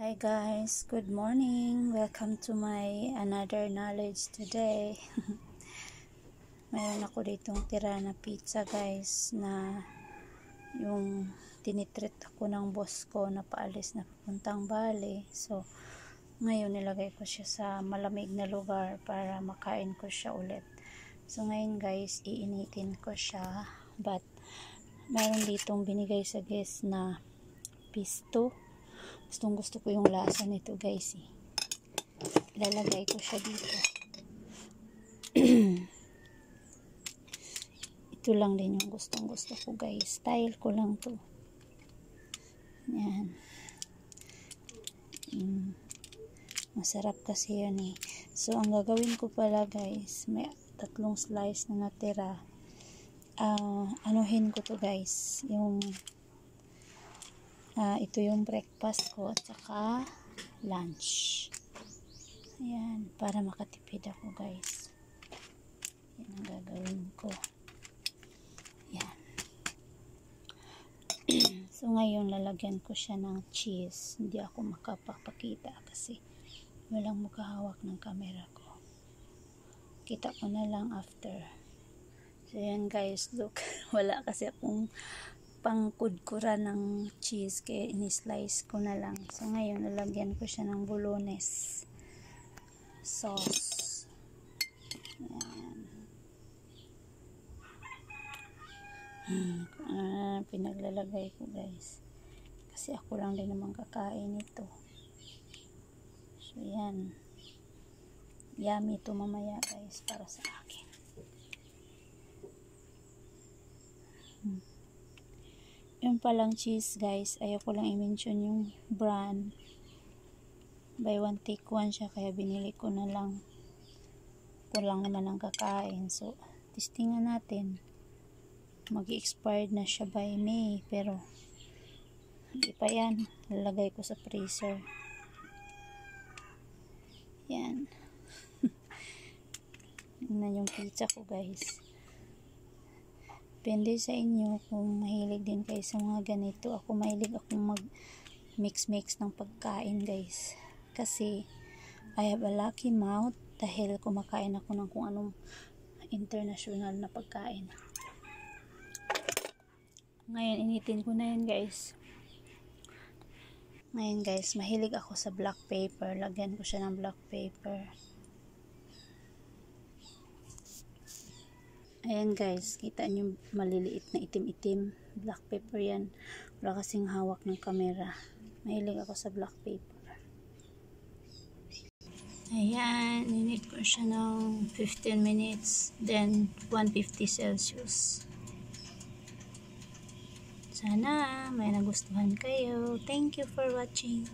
Hi guys, good morning. Welcome to my another knowledge today. Mayroon ako ditong tira na pizza guys, na yung tinitreat ako ng boss ko na paalis na papuntang Bali. So ngayon nilagay ko siya sa malamig na lugar para makain ko siya ulit. So ngayon guys, iinitin ko siya, but mayroon ditong binigay sa guest na pisto. Gusto ko yung lasa nito guys eh. Ilalagay ko siya dito. Ito lang din yung gusto ko guys. Style ko lang to. Yan. Masarap kasi yan eh. So ang gagawin ko pala guys, may 3 slice na natira. Anuhin ko to guys. Ito yung breakfast ko at saka lunch. Ayan, para makatipid ako guys. Yan ang gagawin ko. Yan. So ngayon lalagyan ko siya ng cheese. Hindi ako makapapakita kasi walang makahawak ng camera ko. Kita ko na lang after. So yan guys, look. Wala kasi akong pangkudkura ng cheese kaya ini-slice ko na lang. So ngayon lalagyan ko siya ng bolognese sauce. Ayan. Pinaglalagay ko guys kasi ako lang din naman kakain ito. So yan, yummy ito mamaya guys para sa akin. Yung palang cheese guys, ayoko lang i-mention yung brand. Buy one take one siya, kaya binili ko na lang. Kulang naman ang kakain. So, testingan natin. Mag-expired na siya by May, pero hindi pa yan. Lalagay ko sa freezer. Yan. Yan yung pizza ko guys. Depende sa inyo kung mahilig din kayo sa mga ganito. Ako mahilig akong mag-mix ng pagkain guys. Kasi I have a lucky mouth dahil kumakain ako ng kung anong international na pagkain. Ngayon initin ko na yan guys. Ngayon guys, mahilig ako sa black pepper. Lagyan ko siya ng black pepper. Ayan guys, kita nyo maliliit na itim-itim. Black pepper yan. Wala kasing hawak ng camera. Mahilig ako sa black pepper. Ayan, init ko siya ng 15 minutes. Then, 150 Celsius. Sana may nagustuhan kayo. Thank you for watching.